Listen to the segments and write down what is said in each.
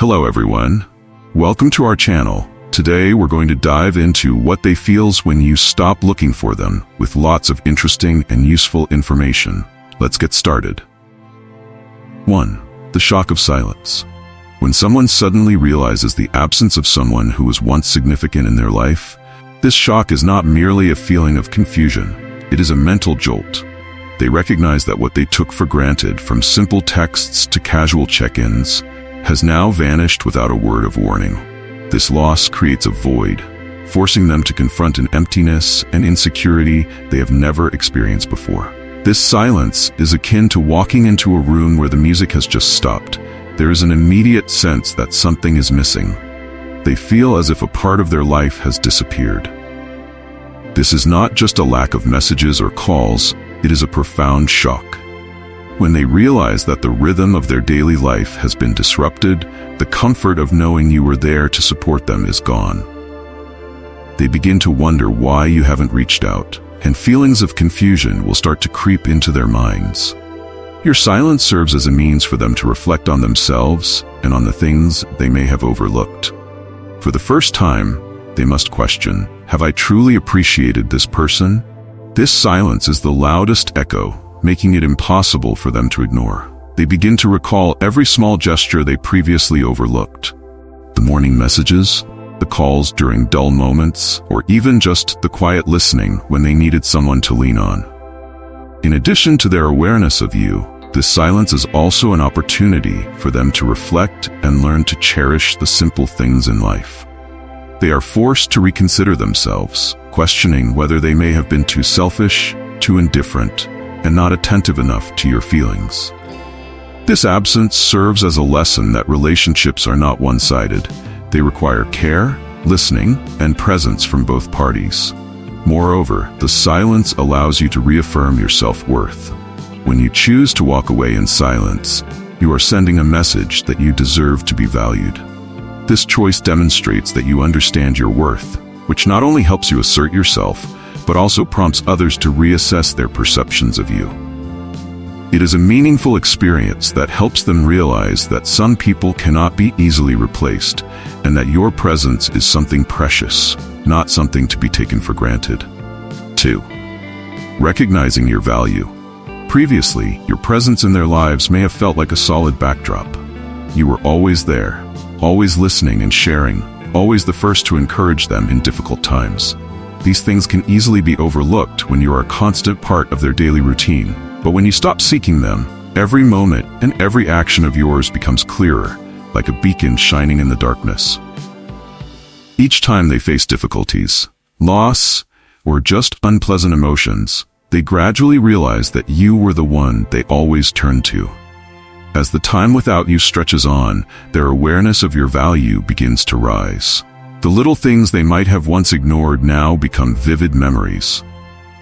Hello everyone. Welcome to our channel. Today we're going to dive into what they feels when you stop looking for them, with lots of interesting and useful information. Let's get started. 1. The shock of silence. When someone suddenly realizes the absence of someone who was once significant in their life, this shock is not merely a feeling of confusion. It is a mental jolt. They recognize that what they took for granted, from simple texts to casual check-ins, has now vanished without a word of warning. This loss creates a void, forcing them to confront an emptiness and insecurity they have never experienced before. This silence is akin to walking into a room where the music has just stopped. There is an immediate sense that something is missing. They feel as if a part of their life has disappeared. This is not just a lack of messages or calls, it is a profound shock. When they realize that the rhythm of their daily life has been disrupted, the comfort of knowing you were there to support them is gone. They begin to wonder why you haven't reached out, and feelings of confusion will start to creep into their minds. Your silence serves as a means for them to reflect on themselves and on the things they may have overlooked. For the first time, they must question, have I truly appreciated this person? This silence is the loudest echo, making it impossible for them to ignore. They begin to recall every small gesture they previously overlooked. The morning messages, the calls during dull moments, or even just the quiet listening when they needed someone to lean on. In addition to their awareness of you, this silence is also an opportunity for them to reflect and learn to cherish the simple things in life. They are forced to reconsider themselves, questioning whether they may have been too selfish, too indifferent, and not attentive enough to your feelings. This absence serves as a lesson that relationships are not one-sided. They require care, listening, and presence from both parties. Moreover, the silence allows you to reaffirm your self-worth. When you choose to walk away in silence, you are sending a message that you deserve to be valued. This choice demonstrates that you understand your worth, which not only helps you assert yourself, but also prompts others to reassess their perceptions of you. It is a meaningful experience that helps them realize that some people cannot be easily replaced, and that your presence is something precious, not something to be taken for granted. 2. Recognizing your value. Previously, your presence in their lives may have felt like a solid backdrop. You were always there, always listening and sharing, always the first to encourage them in difficult times. These things can easily be overlooked when you are a constant part of their daily routine. But when you stop seeking them, every moment and every action of yours becomes clearer, like a beacon shining in the darkness. Each time they face difficulties, loss, or just unpleasant emotions, they gradually realize that you were the one they always turned to. As the time without you stretches on, their awareness of your value begins to rise. The little things they might have once ignored now become vivid memories.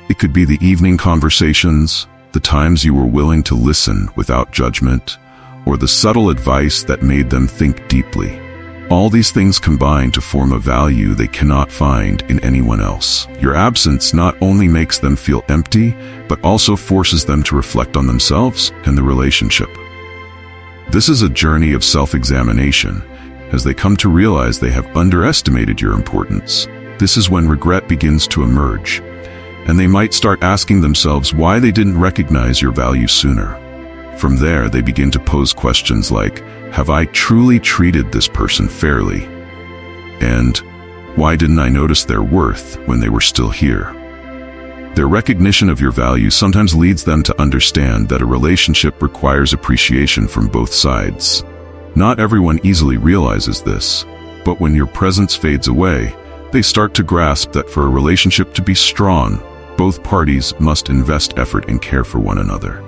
It could be the evening conversations, the times you were willing to listen without judgment, or the subtle advice that made them think deeply. All these things combine to form a value they cannot find in anyone else. Your absence not only makes them feel empty, but also forces them to reflect on themselves and the relationship. This is a journey of self-examination, as they come to realize they have underestimated your importance. This is when regret begins to emerge, and they might start asking themselves why they didn't recognize your value sooner. From there, they begin to pose questions like, have I truly treated this person fairly? And why didn't I notice their worth when they were still here? Their recognition of your value sometimes leads them to understand that a relationship requires appreciation from both sides. Not everyone easily realizes this, but when your presence fades away, they start to grasp that for a relationship to be strong, both parties must invest effort and care for one another.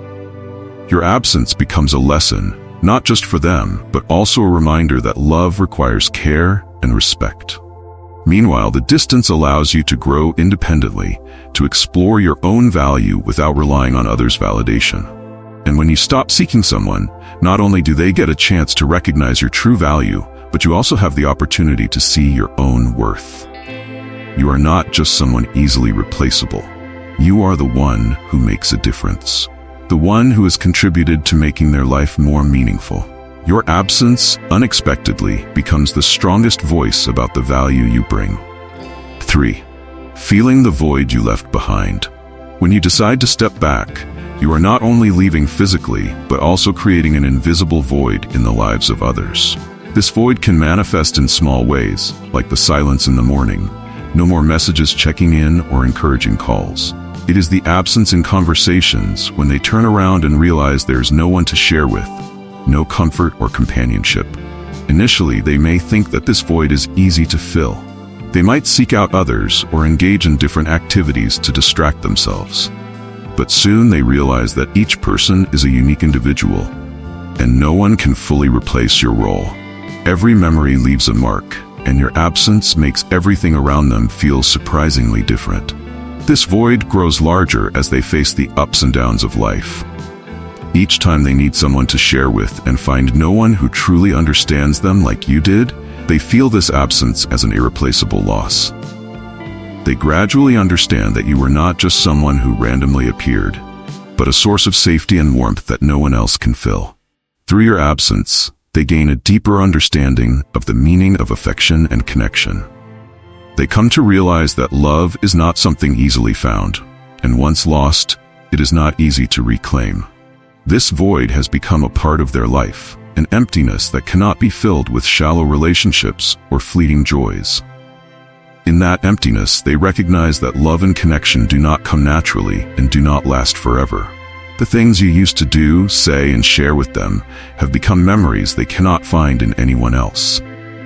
Your absence becomes a lesson, not just for them, but also a reminder that love requires care and respect. Meanwhile, the distance allows you to grow independently, to explore your own value without relying on others' validation. And when you stop seeking someone, not only do they get a chance to recognize your true value, but you also have the opportunity to see your own worth. You are not just someone easily replaceable. You are the one who makes a difference. The one who has contributed to making their life more meaningful. Your absence, unexpectedly, becomes the strongest voice about the value you bring. 3. Feeling the void you left behind. When you decide to step back, you are not only leaving physically, but also creating an invisible void in the lives of others. This void can manifest in small ways, like the silence in the morning, no more messages checking in or encouraging calls. It is the absence in conversations when they turn around and realize there's no one to share with, no comfort or companionship. Initially, they may think that this void is easy to fill. They might seek out others or engage in different activities to distract themselves. But soon they realize that each person is a unique individual, and no one can fully replace your role. Every memory leaves a mark, and your absence makes everything around them feel surprisingly different. This void grows larger as they face the ups and downs of life. Each time they need someone to share with and find no one who truly understands them like you did, they feel this absence as an irreplaceable loss. They gradually understand that you were not just someone who randomly appeared, but a source of safety and warmth that no one else can fill. Through your absence, they gain a deeper understanding of the meaning of affection and connection. They come to realize that love is not something easily found, and once lost, it is not easy to reclaim. This void has become a part of their life, an emptiness that cannot be filled with shallow relationships or fleeting joys. In that emptiness, they recognize that love and connection do not come naturally and do not last forever. The things you used to do, say, and share with them have become memories they cannot find in anyone else.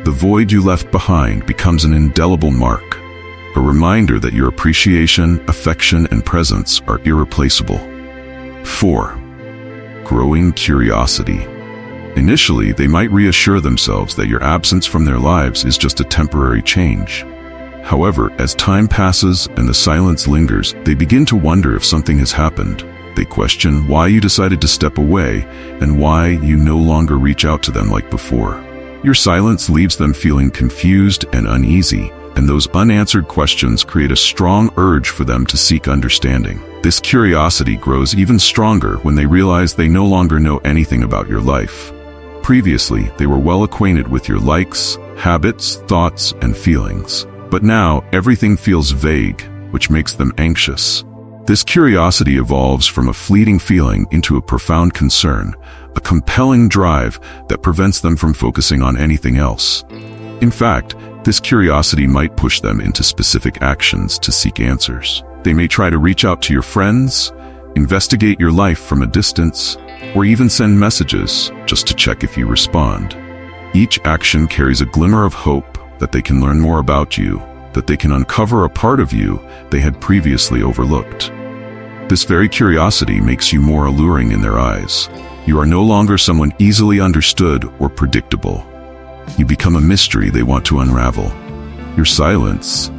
The void you left behind becomes an indelible mark, a reminder that your appreciation, affection, and presence are irreplaceable. 4. Growing curiosity. Initially, they might reassure themselves that your absence from their lives is just a temporary change. However, as time passes and the silence lingers, they begin to wonder if something has happened. They question why you decided to step away and why you no longer reach out to them like before. Your silence leaves them feeling confused and uneasy, and those unanswered questions create a strong urge for them to seek understanding. This curiosity grows even stronger when they realize they no longer know anything about your life. Previously, they were well acquainted with your likes, habits, thoughts, and feelings. But now, everything feels vague, which makes them anxious. This curiosity evolves from a fleeting feeling into a profound concern, a compelling drive that prevents them from focusing on anything else. In fact, this curiosity might push them into specific actions to seek answers. They may try to reach out to your friends, investigate your life from a distance, or even send messages just to check if you respond. Each action carries a glimmer of hope that they can learn more about you, that they can uncover a part of you they had previously overlooked. This very curiosity makes you more alluring in their eyes. You are no longer someone easily understood or predictable. You become a mystery they want to unravel. Your silence,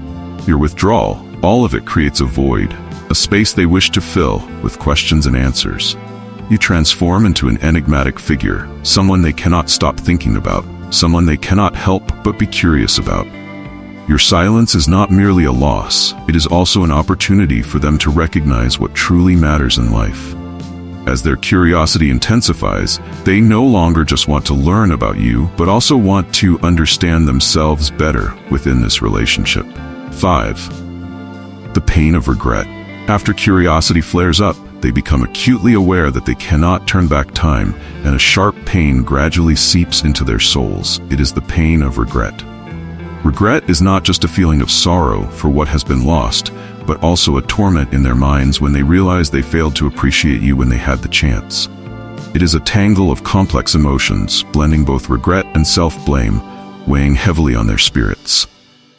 your withdrawal, all of it creates a void, a space they wish to fill with questions and answers. You transform into an enigmatic figure, someone they cannot stop thinking about, someone they cannot help but be curious about. Your silence is not merely a loss, it is also an opportunity for them to recognize what truly matters in life. As their curiosity intensifies, they no longer just want to learn about you, but also want to understand themselves better within this relationship. 5. The pain of regret. After curiosity flares up, they become acutely aware that they cannot turn back time, and a sharp pain gradually seeps into their souls. It is the pain of regret. Regret is not just a feeling of sorrow for what has been lost, but also a torment in their minds when they realize they failed to appreciate you when they had the chance. It is a tangle of complex emotions, blending both regret and self-blame, weighing heavily on their spirits.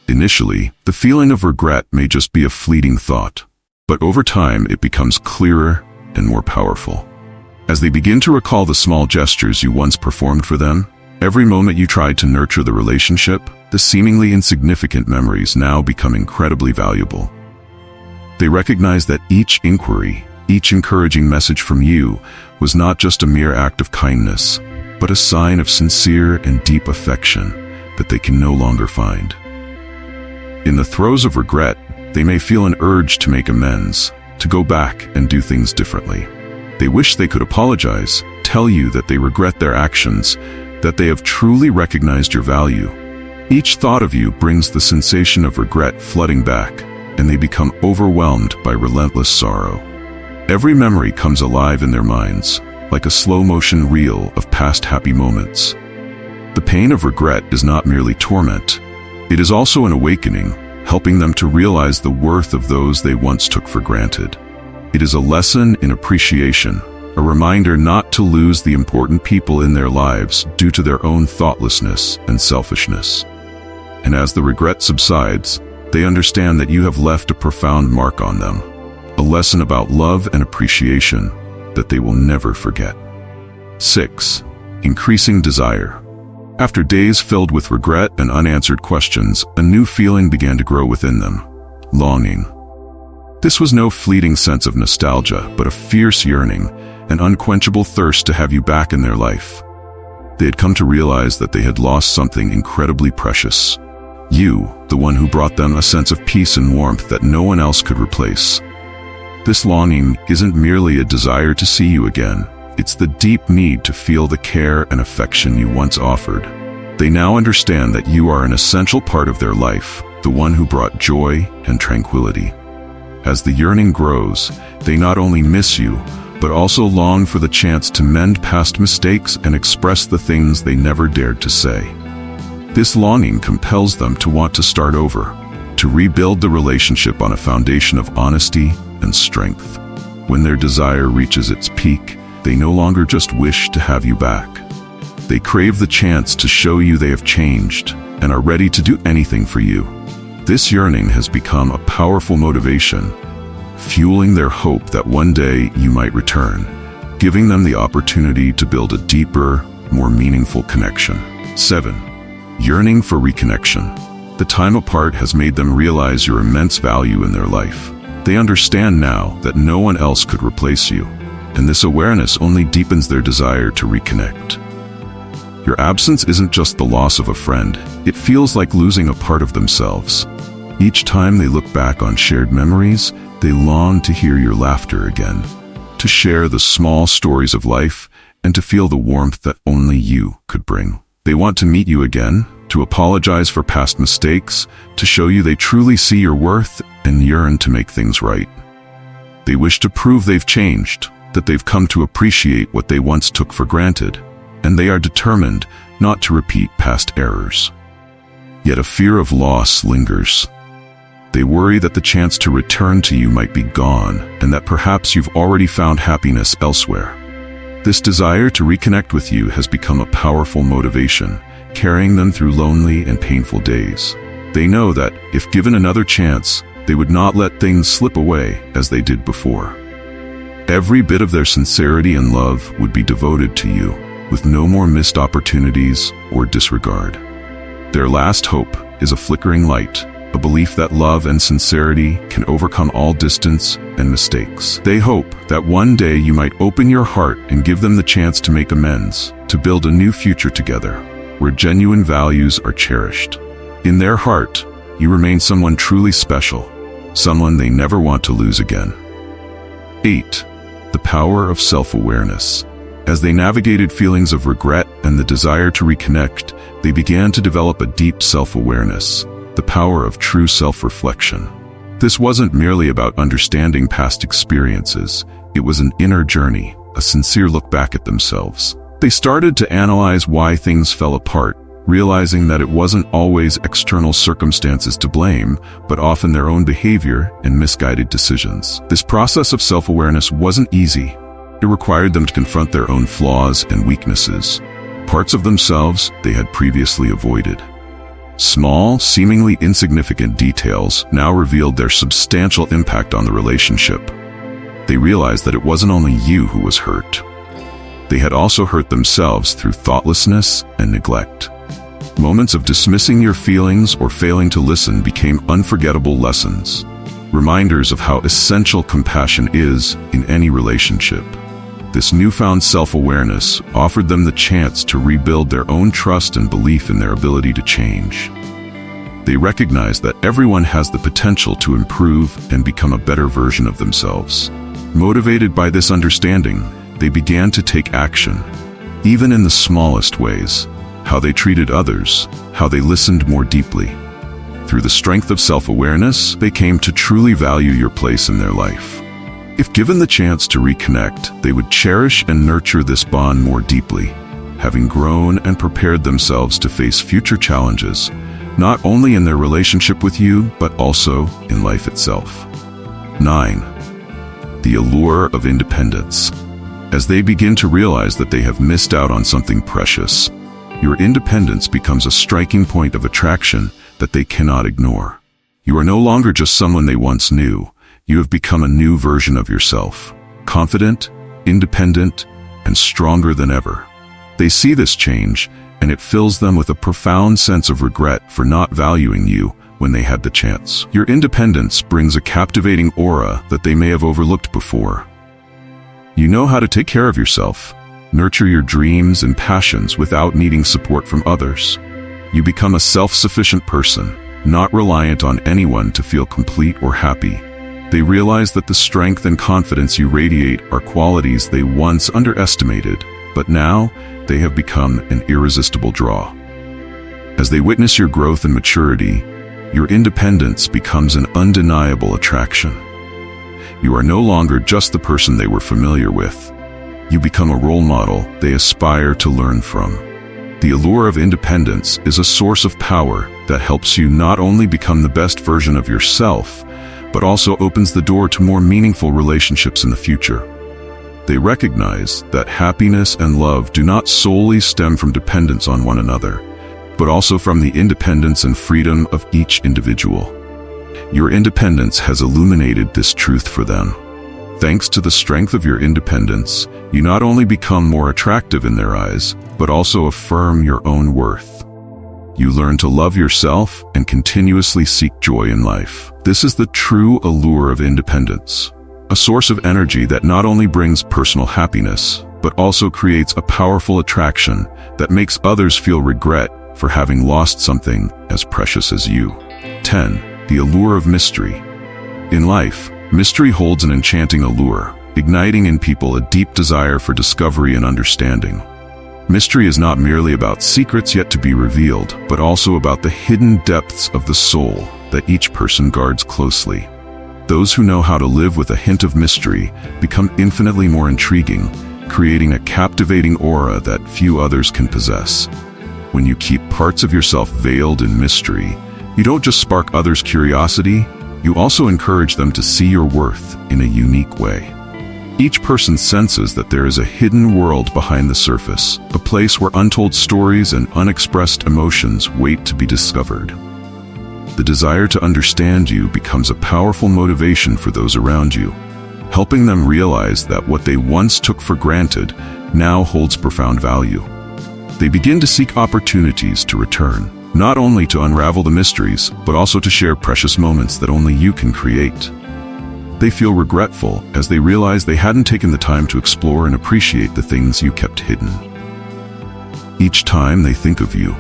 Initially, the feeling of regret may just be a fleeting thought, but over time it becomes clearer and more powerful. As they begin to recall the small gestures you once performed for them, every moment you tried to nurture the relationship, the seemingly insignificant memories now become incredibly valuable. They recognize that each inquiry, each encouraging message from you was not just a mere act of kindness, but a sign of sincere and deep affection that they can no longer find. In the throes of regret, they may feel an urge to make amends, to go back and do things differently. They wish they could apologize, tell you that they regret their actions, that they have truly recognized your value. Each thought of you brings the sensation of regret flooding back, and they become overwhelmed by relentless sorrow. Every memory comes alive in their minds, like a slow-motion reel of past happy moments. The pain of regret is not merely torment. It is also an awakening, helping them to realize the worth of those they once took for granted. It is a lesson in appreciation, a reminder not to lose the important people in their lives due to their own thoughtlessness and selfishness. And as the regret subsides, they understand that you have left a profound mark on them, a lesson about love and appreciation that they will never forget. 6. Increasing desire. After days filled with regret and unanswered questions, a new feeling began to grow within them: longing. This was no fleeting sense of nostalgia, but a fierce yearning, an unquenchable thirst to have you back in their life. They had come to realize that they had lost something incredibly precious. You, the one who brought them a sense of peace and warmth that no one else could replace. This longing isn't merely a desire to see you again. It's the deep need to feel the care and affection you once offered. They now understand that you are an essential part of their life, the one who brought joy and tranquility. As the yearning grows, they not only miss you, but also long for the chance to mend past mistakes and express the things they never dared to say. This longing compels them to want to start over, to rebuild the relationship on a foundation of honesty and strength. When their desire reaches its peak, they no longer just wish to have you back. They crave the chance to show you they have changed and are ready to do anything for you. This yearning has become a powerful motivation, fueling their hope that one day you might return, giving them the opportunity to build a deeper, more meaningful connection. 7. Yearning for reconnection. The time apart has made them realize your immense value in their life. They understand now that no one else could replace you, and this awareness only deepens their desire to reconnect. Your absence isn't just the loss of a friend, it feels like losing a part of themselves. Each time they look back on shared memories, they long to hear your laughter again, to share the small stories of life, and to feel the warmth that only you could bring. They want to meet you again, to apologize for past mistakes, to show you they truly see your worth and yearn to make things right. They wish to prove they've changed, that they've come to appreciate what they once took for granted, and they are determined not to repeat past errors. Yet a fear of loss lingers. They worry that the chance to return to you might be gone, and that perhaps you've already found happiness elsewhere. This desire to reconnect with you has become a powerful motivation, carrying them through lonely and painful days. They know that, if given another chance, they would not let things slip away as they did before. Every bit of their sincerity and love would be devoted to you, with no more missed opportunities or disregard. Their last hope is a flickering light, a belief that love and sincerity can overcome all distance and mistakes. They hope that one day you might open your heart and give them the chance to make amends, to build a new future together, where genuine values are cherished. In their heart, you remain someone truly special, someone they never want to lose again. 8. The power of self-awareness. As they navigated feelings of regret and the desire to reconnect, they began to develop a deep self-awareness, the power of true self-reflection. This wasn't merely about understanding past experiences, it was an inner journey, a sincere look back at themselves. They started to analyze why things fell apart, realizing that it wasn't always external circumstances to blame, but often their own behavior and misguided decisions. This process of self-awareness wasn't easy. It required them to confront their own flaws and weaknesses, parts of themselves they had previously avoided. Small, seemingly insignificant details now revealed their substantial impact on the relationship. They realized that it wasn't only you who was hurt. They had also hurt themselves through thoughtlessness and neglect. Moments of dismissing your feelings or failing to listen became unforgettable lessons, reminders of how essential compassion is in any relationship. This newfound self-awareness offered them the chance to rebuild their own trust and belief in their ability to change. They recognized that everyone has the potential to improve and become a better version of themselves. Motivated by this understanding, they began to take action, even in the smallest ways: how they treated others, how they listened more deeply. Through the strength of self-awareness, they came to truly value your place in their life. If given the chance to reconnect, they would cherish and nurture this bond more deeply, having grown and prepared themselves to face future challenges, not only in their relationship with you, but also in life itself. 9. The allure of independence. As they begin to realize that they have missed out on something precious, your independence becomes a striking point of attraction that they cannot ignore. You are no longer just someone they once knew. You have become a new version of yourself, confident, independent, and stronger than ever. They see this change, and it fills them with a profound sense of regret for not valuing you when they had the chance. Your independence brings a captivating aura that they may have overlooked before. You know how to take care of yourself, nurture your dreams and passions without needing support from others. You become a self-sufficient person, not reliant on anyone to feel complete or happy. They realize that the strength and confidence you radiate are qualities they once underestimated, but now they have become an irresistible draw. As they witness your growth and maturity, your independence becomes an undeniable attraction. You are no longer just the person they were familiar with. You become a role model they aspire to learn from. The allure of independence is a source of power that helps you not only become the best version of yourself, but also opens the door to more meaningful relationships in the future. They recognize that happiness and love do not solely stem from dependence on one another, but also from the independence and freedom of each individual. Your independence has illuminated this truth for them. Thanks to the strength of your independence, you not only become more attractive in their eyes, but also affirm your own worth. You learn to love yourself and continuously seek joy in life. This is the true allure of independence, a source of energy that not only brings personal happiness, but also creates a powerful attraction that makes others feel regret for having lost something as precious as you. 10. The allure of mystery. In life, mystery holds an enchanting allure, igniting in people a deep desire for discovery and understanding. Mystery is not merely about secrets yet to be revealed, but also about the hidden depths of the soul that each person guards closely. Those who know how to live with a hint of mystery become infinitely more intriguing, creating a captivating aura that few others can possess. When you keep parts of yourself veiled in mystery, you don't just spark others' curiosity, you also encourage them to see your worth in a unique way. Each person senses that there is a hidden world behind the surface, a place where untold stories and unexpressed emotions wait to be discovered. The desire to understand you becomes a powerful motivation for those around you, helping them realize that what they once took for granted now holds profound value. They begin to seek opportunities to return, not only to unravel the mysteries, but also to share precious moments that only you can create. They feel regretful as they realize they hadn't taken the time to explore and appreciate the things you kept hidden. Each time they think of you,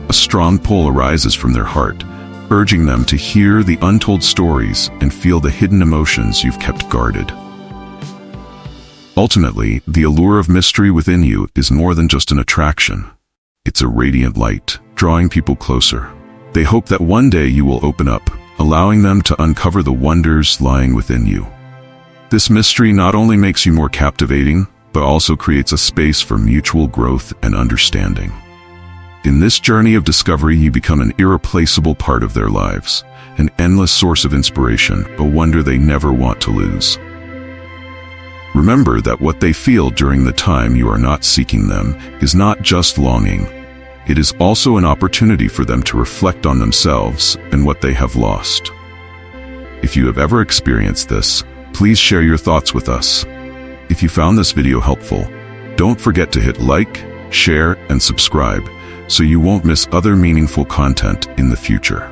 a strong pull arises from their heart, urging them to hear the untold stories and feel the hidden emotions you've kept guarded. Ultimately, the allure of mystery within you is more than just an attraction. It's a radiant light, drawing people closer. They hope that one day you will open up, allowing them to uncover the wonders lying within you. This mystery not only makes you more captivating, but also creates a space for mutual growth and understanding. In this journey of discovery, you become an irreplaceable part of their lives, an endless source of inspiration, a wonder they never want to lose. Remember that what they feel during the time you are not seeking them is not just longing. It is also an opportunity for them to reflect on themselves and what they have lost. If you have ever experienced this, please share your thoughts with us. If you found this video helpful, don't forget to hit like, share, and subscribe so you won't miss other meaningful content in the future.